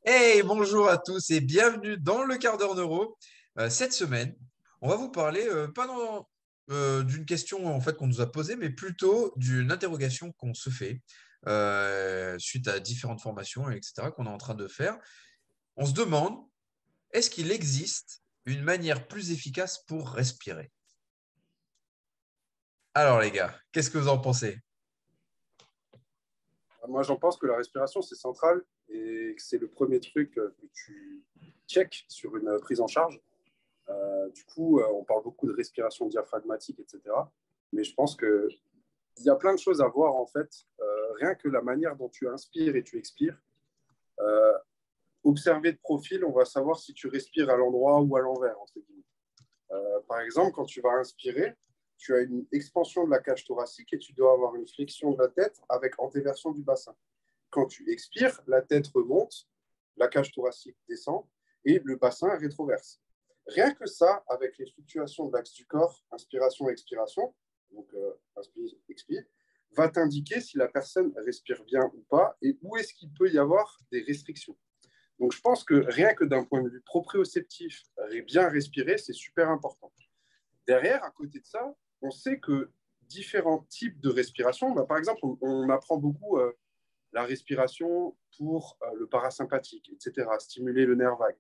Hey, bonjour à tous et bienvenue dans le quart d'heure neuro. Cette semaine, on va vous parler pas d'une question en fait qu'on nous a posée, mais plutôt d'une interrogation qu'on se fait suite à différentes formations, etc., qu'on est en train de faire. On se demande, est-ce qu'il existe une manière plus efficace pour respirer? Alors les gars, qu'est-ce que vous en pensez? Moi, j'en pense que la respiration, c'est central et que c'est le premier truc que tu check sur une prise en charge. On parle beaucoup de respiration diaphragmatique, etc. Mais je pense qu'il y a plein de choses à voir, en fait. Rien que la manière dont tu inspires et tu expires. Euh, Observer de profil, on va savoir si tu respires à l'endroit ou à l'envers, entre guillemets. Par exemple, quand tu vas inspirer, tu as une expansion de la cage thoracique et tu dois avoir une flexion de la tête avec antéversion du bassin. Quand tu expires, la tête remonte, la cage thoracique descend et le bassin rétroverse. Rien que ça, avec les fluctuations de l'axe du corps, inspiration, expiration, donc inspire, expire, va t'indiquer si la personne respire bien ou pas et où est-ce qu'il peut y avoir des restrictions. Donc je pense que rien que d'un point de vue proprioceptif, bien respirer, c'est super important. Derrière, à côté de ça, on sait que différents types de respiration, par exemple, on apprend beaucoup la respiration pour le parasympathique, etc., stimuler le nerf vague.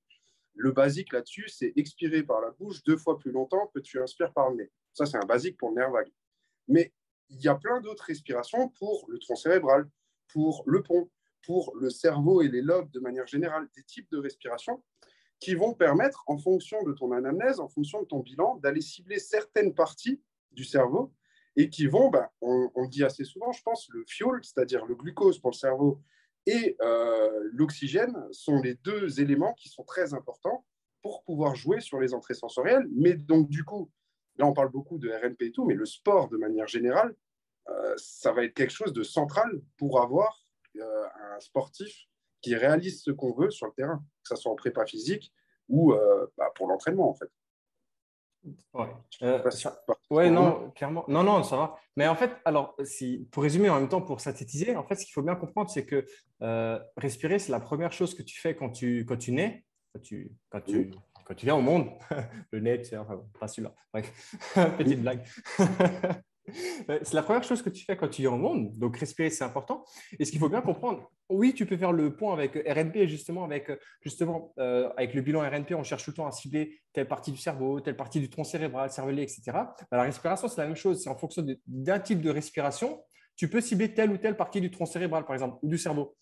Le basique là-dessus, c'est expirer par la bouche 2 fois plus longtemps que tu inspires par le nez. Ça, c'est un basique pour le nerf vague. Mais il y a plein d'autres respirations pour le tronc cérébral, pour le pont, pour le cerveau et les lobes de manière générale, des types de respiration qui vont permettre, en fonction de ton anamnèse, en fonction de ton bilan, d'aller cibler certaines parties du cerveau et qui vont, on le dit assez souvent, je pense, le fuel, c'est-à-dire le glucose pour le cerveau et l'oxygène sont les deux éléments qui sont très importants pour pouvoir jouer sur les entrées sensorielles. Mais donc, du coup, là, on parle beaucoup de RNP et tout, mais le sport, de manière générale, ça va être quelque chose de central pour avoir un sportif qui réalise ce qu'on veut sur le terrain, que ce soit en prépa physique ou pour l'entraînement, en fait. Ouais. Je ne sais pas si Ça... tu ouais, en rejoins. non, clairement. Non, non, ça va. Mais en fait, alors, si, pour résumer en même temps, pour synthétiser, en fait, ce qu'il faut bien comprendre, c'est que respirer, c'est la première chose que tu fais quand tu nais, quand tu, quand Mmh. tu, quand tu viens au monde. Le nez, c'est enfin, pas celui-là. Bref, petite Mmh. blague. C'est la première chose que tu fais quand tu viens au monde. Donc, respirer, c'est important. Et ce qu'il faut bien comprendre, oui, tu peux faire le point avec RNP, avec le bilan RNP, on cherche tout le temps à cibler telle partie du cerveau, telle partie du tronc cérébral, cervelet, etc. La respiration, c'est la même chose. C'est en fonction d'un type de respiration, tu peux cibler telle ou telle partie du tronc cérébral, par exemple, ou du cerveau.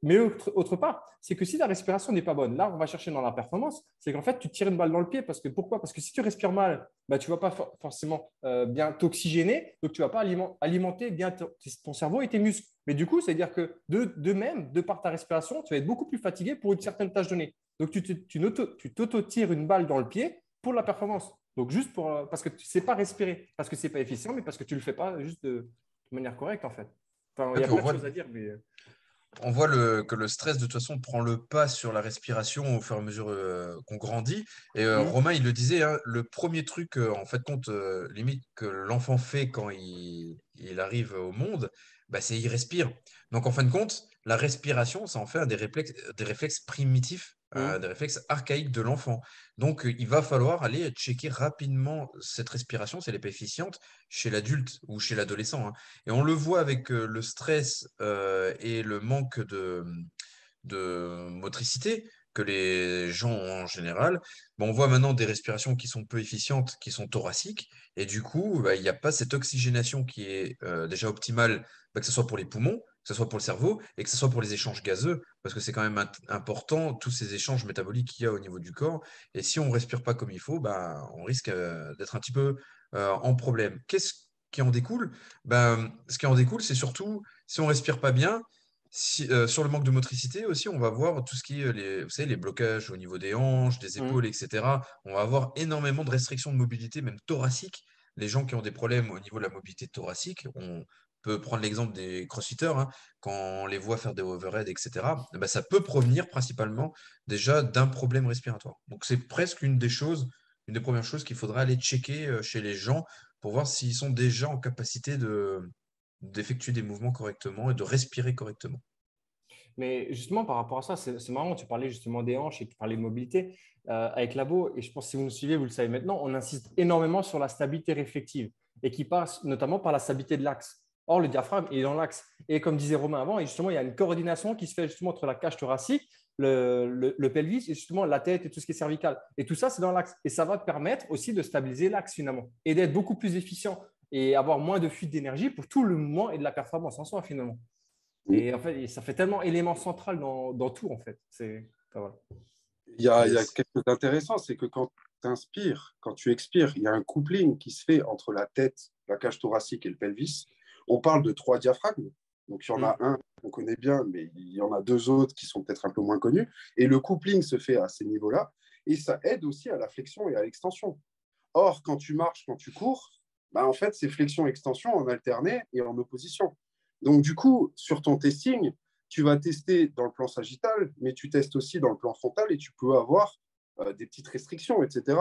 Mais autre part, c'est que si la respiration n'est pas bonne, là, on va chercher dans la performance, c'est qu'en fait, tu tires une balle dans le pied. Pourquoi? Parce que si tu respires mal, bah, tu ne vas pas forcément bien t'oxygéner, donc tu ne vas pas alimenter bien ton cerveau et tes muscles. Mais du coup, c'est-à-dire que de même, de par ta respiration, tu vas être beaucoup plus fatigué pour une certaine tâche donnée. Donc, tu t'auto-tires une balle dans le pied pour la performance. Donc, juste parce que tu ne sais pas respirer, parce que ce n'est pas efficient, mais parce que tu ne le fais pas juste de manière correcte, en fait. Enfin, il Et y a puis plein de choses à dire, mais… on voit que le stress, de toute façon, prend le pas sur la respiration au fur et à mesure qu'on grandit. Et Hmm. Romain, il le disait, hein, le premier truc, en fait, compte, limite, que l'enfant fait quand il arrive au monde, bah, c'est il respire. Donc, en fin de compte, la respiration, ça en fait un des réflexes primitifs, des Hmm. réflexes archaïques de l'enfant. Donc, il va falloir aller checker rapidement cette respiration, si elle n'est pas efficiente, chez l'adulte ou chez l'adolescent, hein. Et on le voit avec le stress et le manque de motricité que les gens ont en général. Bon, on voit maintenant des respirations qui sont peu efficientes, qui sont thoraciques, et du coup, bah, il n'y a pas cette oxygénation qui est déjà optimale, bah, que ce soit pour les poumons, que ce soit pour le cerveau, et que ce soit pour les échanges gazeux, parce que c'est quand même important, tous ces échanges métaboliques qu'il y a au niveau du corps, et si on ne respire pas comme il faut, bah, on risque d'être un petit peu en problème. Qu'est-ce qui en découle? Ben, ce qui en découle, c'est surtout si on respire pas bien, sur le manque de motricité aussi, on va voir tout ce qui est vous savez, les blocages au niveau des hanches, des épaules, Hmm. etc. On va avoir énormément de restrictions de mobilité, même thoracique. Les gens qui ont des problèmes au niveau de la mobilité thoracique, on peut prendre l'exemple des crossfitters, hein, quand on les voit faire des overhead, etc. Eh ben, ça peut provenir principalement déjà d'un problème respiratoire. Donc c'est presque une des premières choses qu'il faudra aller checker chez les gens pour voir s'ils sont déjà en capacité d'effectuer des mouvements correctement et de respirer correctement. Mais justement, par rapport à ça, c'est marrant, tu parlais justement des hanches et tu parlais de mobilité avec Labo. Et je pense que si vous nous suivez, vous le savez maintenant, on insiste énormément sur la stabilité réflective et qui passe notamment par la stabilité de l'axe. Or, le diaphragme est dans l'axe. Et comme disait Romain avant, et justement, il y a une coordination qui se fait justement entre la cage thoracique, le pelvis et justement la tête et tout ce qui est cervical. Et tout ça, c'est dans l'axe. Et ça va te permettre aussi de stabiliser l'axe finalement et d'être beaucoup plus efficient et avoir moins de fuite d'énergie pour tout le mouvement et de la performance en soi finalement. Et en fait, ça fait tellement élément central dans tout en fait. Voilà. Il y a quelque chose d'intéressant, c'est que quand tu inspires, quand tu expires, il y a un coupling qui se fait entre la tête, la cage thoracique et le pelvis. On parle de 3 diaphragmes. Donc, il y en a un qu'on connaît bien, mais il y en a 2 autres qui sont peut-être un peu moins connus. Et le coupling se fait à ces niveaux-là. Et ça aide aussi à la flexion et à l'extension. Or, quand tu marches, quand tu cours, bah, en fait, c'est flexion-extension en alterné et en opposition. Donc, du coup, sur ton testing, tu vas tester dans le plan sagittal, mais tu testes aussi dans le plan frontal et tu peux avoir des petites restrictions, etc.,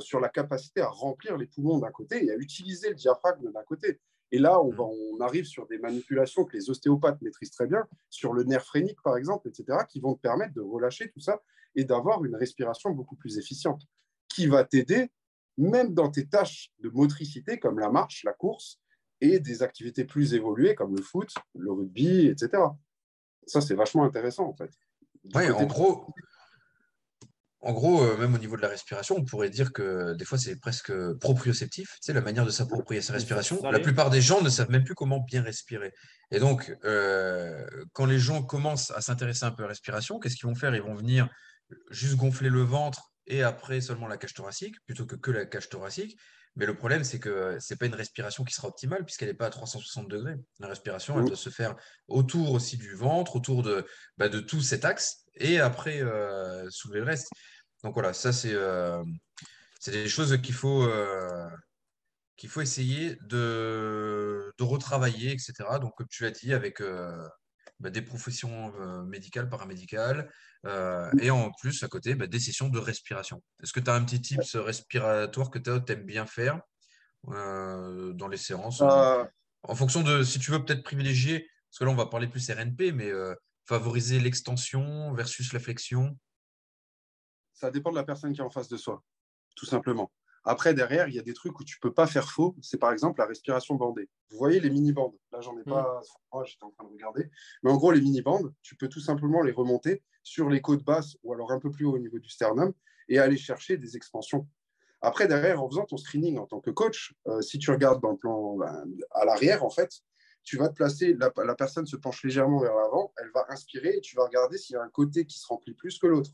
sur la capacité à remplir les poumons d'un côté et à utiliser le diaphragme d'un côté. Et là, on arrive sur des manipulations que les ostéopathes maîtrisent très bien, sur le nerf phrénique, par exemple, etc., qui vont te permettre de relâcher tout ça et d'avoir une respiration beaucoup plus efficiente, qui va t'aider même dans tes tâches de motricité comme la marche, la course, et des activités plus évoluées comme le foot, le rugby, etc. Ça, c'est vachement intéressant, en fait. Ouais, en gros, même au niveau de la respiration, on pourrait dire que des fois, c'est presque proprioceptif, tu sais, la manière de s'approprier sa respiration. Ça La l'est. plupart des gens ne savent même plus comment bien respirer. Et donc, quand les gens commencent à s'intéresser un peu à la respiration, qu'est-ce qu'ils vont faire? Ils vont venir juste gonfler le ventre et après seulement la cage thoracique, plutôt que la cage thoracique. Mais le problème, c'est que c'est pas une respiration qui sera optimale puisqu'elle n'est pas à 360 degrés. La respiration, elle doit se faire autour aussi du ventre, autour de tout cet axe et après soulever le reste. Donc voilà, ça c'est des choses qu'il faut essayer de retravailler, etc. Donc comme tu l'as dit, avec des professions médicales, paramédicales, et en plus à côté des sessions de respiration. Est-ce que tu as un petit tips respiratoire que tu aimes bien faire dans les séances Euh, en fonction de si tu veux peut-être privilégier, parce que là on va parler plus RNP, mais favoriser l'extension versus la flexion. Ça dépend de la personne qui est en face de soi, tout simplement. Après, derrière, il y a des trucs où tu ne peux pas faire faux. C'est par exemple la respiration bandée. Vous voyez les mini-bandes. Là, j'en ai pas. Oh, j'étais en train de regarder. Mais en gros, les mini-bandes, tu peux tout simplement les remonter sur les côtes basses ou alors un peu plus haut au niveau du sternum et aller chercher des expansions. Après, derrière, en faisant ton screening en tant que coach, si tu regardes dans le plan à l'arrière, en fait, tu vas te placer, la personne se penche légèrement vers l'avant, elle va inspirer et tu vas regarder s'il y a un côté qui se remplit plus que l'autre.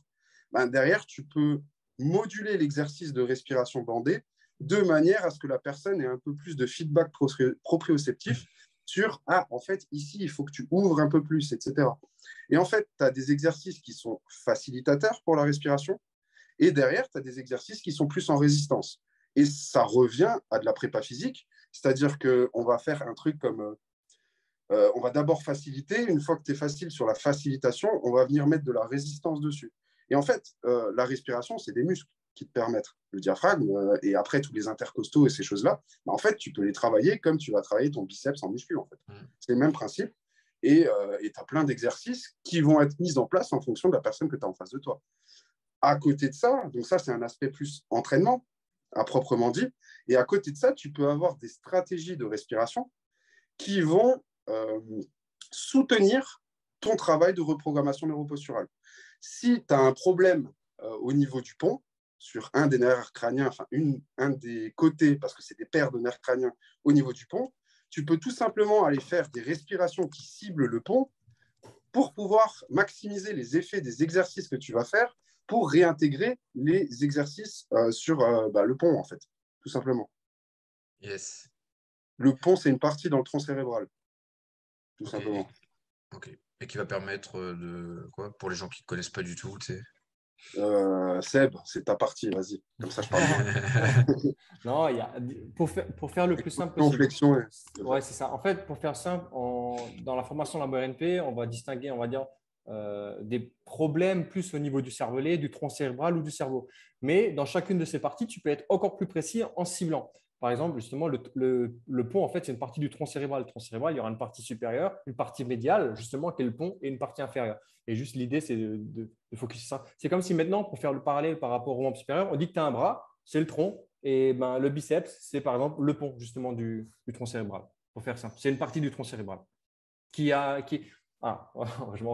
Derrière, tu peux moduler l'exercice de respiration bandée de manière à ce que la personne ait un peu plus de feedback proprioceptif sur en fait, ici, il faut que tu ouvres un peu plus, etc. Et en fait, tu as des exercices qui sont facilitateurs pour la respiration et derrière, tu as des exercices qui sont plus en résistance. Et ça revient à de la prépa physique, c'est-à-dire qu'on va faire un truc comme on va d'abord faciliter. Une fois que tu es facile sur la facilitation, on va venir mettre de la résistance dessus. Et en fait, la respiration, c'est des muscles qui te permettent. Le diaphragme et après tous les intercostaux et ces choses-là, en fait, tu peux les travailler comme tu vas travailler ton biceps en muscu. En fait. C'est le même principe. Et tu as plein d'exercices qui vont être mis en place en fonction de la personne que tu as en face de toi. À côté de ça, donc ça, c'est un aspect plus entraînement, à proprement dit. Et à côté de ça, tu peux avoir des stratégies de respiration qui vont soutenir ton travail de reprogrammation neuroposturale. Si tu as un problème au niveau du pont, sur un des nerfs crâniens, enfin un des côtés, parce que c'est des paires de nerfs crâniens au niveau du pont, tu peux tout simplement aller faire des respirations qui ciblent le pont pour pouvoir maximiser les effets des exercices que tu vas faire pour réintégrer les exercices sur le pont, en fait, tout simplement. Yes. Le pont, c'est une partie dans le tronc cérébral, tout simplement. Ok. Et qui va permettre de quoi pour les gens qui ne connaissent pas du tout, tu sais. Seb, c'est ta partie, vas-y. Comme ça, je parle moins. Non, pour faire le plus simple possible. Flexion, Ouais, c'est ça. En fait, pour faire simple, dans la formation Labo RNP, on va distinguer, on va dire, des problèmes plus au niveau du cervelet, du tronc cérébral ou du cerveau. Mais dans chacune de ces parties, tu peux être encore plus précis en ciblant. par exemple, justement, le pont, en fait, c'est une partie du tronc cérébral. Le tronc cérébral, il y aura une partie supérieure, une partie médiale, justement, qui est le pont, et une partie inférieure. Et juste l'idée, c'est de focus sur ça. C'est comme si maintenant, pour faire le parallèle par rapport au membre supérieur, on dit que tu as un bras, c'est le tronc, et ben, le biceps, c'est par exemple le pont, justement, du tronc cérébral. Pour faire simple, c'est une partie du tronc cérébral ah, je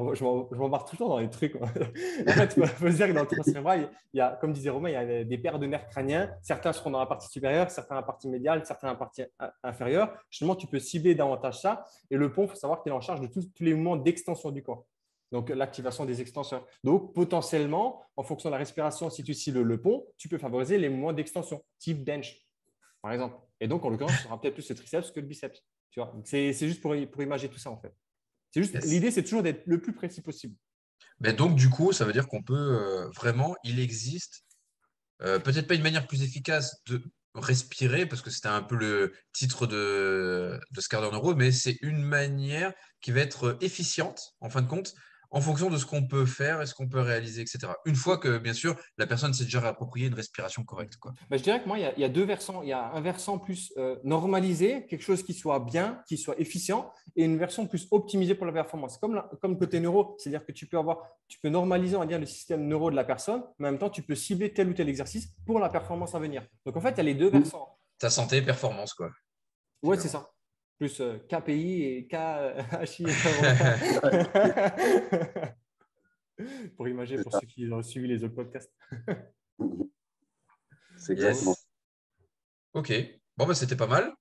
m'embarque tout le temps dans les trucs. En fait, il faut se dire que dans le tronc cérébral, il y a, comme disait Romain, il y a des paires de nerfs crâniens. Certains seront dans la partie supérieure, certains dans la partie médiale, certains dans la partie inférieure. Justement, tu peux cibler davantage ça. Et le pont, il faut savoir qu'il est en charge de tous les mouvements d'extension du corps. Donc, l'activation des extenseurs. Donc, potentiellement, en fonction de la respiration, si tu cibles le pont, tu peux favoriser les mouvements d'extension, type bench, par exemple. Et donc, en l'occurrence, ce sera peut-être plus le triceps que le biceps. Tu vois, c'est juste pour imager tout ça, en fait. C'est juste, Yes. l'idée, c'est toujours d'être le plus précis possible. Mais donc, du coup, ça veut dire qu'on peut vraiment, il existe peut-être pas une manière plus efficace de respirer, parce que c'était un peu le titre de ce quart d'heure neuro, mais c'est une manière qui va être efficiente, en fin de compte, en fonction de ce qu'on peut faire et ce qu'on peut réaliser, etc. Une fois que, bien sûr, la personne s'est déjà réappropriée une respiration correcte, quoi. Je dirais que moi, il y a deux versants. Il y a un versant plus normalisé, quelque chose qui soit bien, qui soit efficient, et une version plus optimisée pour la performance. Comme côté neuro, c'est-à-dire que tu peux normaliser, on va dire, le système neuro de la personne, mais en même temps, tu peux cibler tel ou tel exercice pour la performance à venir. Donc, en fait, il y a les deux versants. Ta santé, performance, quoi, Ouais, c'est finalement. ça. Plus KPI et KHI. Pour imager, C'est pour ça. ceux qui ont suivi les autres podcasts. C'est exactement. Yes. Ok. Bon, bah, c'était pas mal.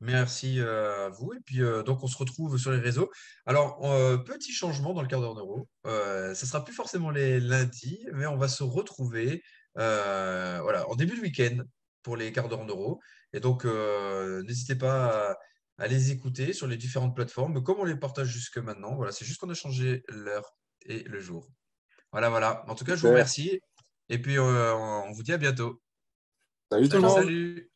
Merci à vous. Et puis, donc, on se retrouve sur les réseaux. Alors, petit changement dans le quart d'heure neuro. Ce ne sera plus forcément les lundis, mais on va se retrouver voilà, en début de week-end pour les quarts d'heure neuro. Et donc, n'hésitez pas à les écouter sur les différentes plateformes, comme on les partage jusque maintenant. Voilà, c'est juste qu'on a changé l'heure et le jour. Voilà, voilà. En tout cas, je vous Super. remercie. Et puis, on vous dit à bientôt. Salut tout le Salut, monde. salut.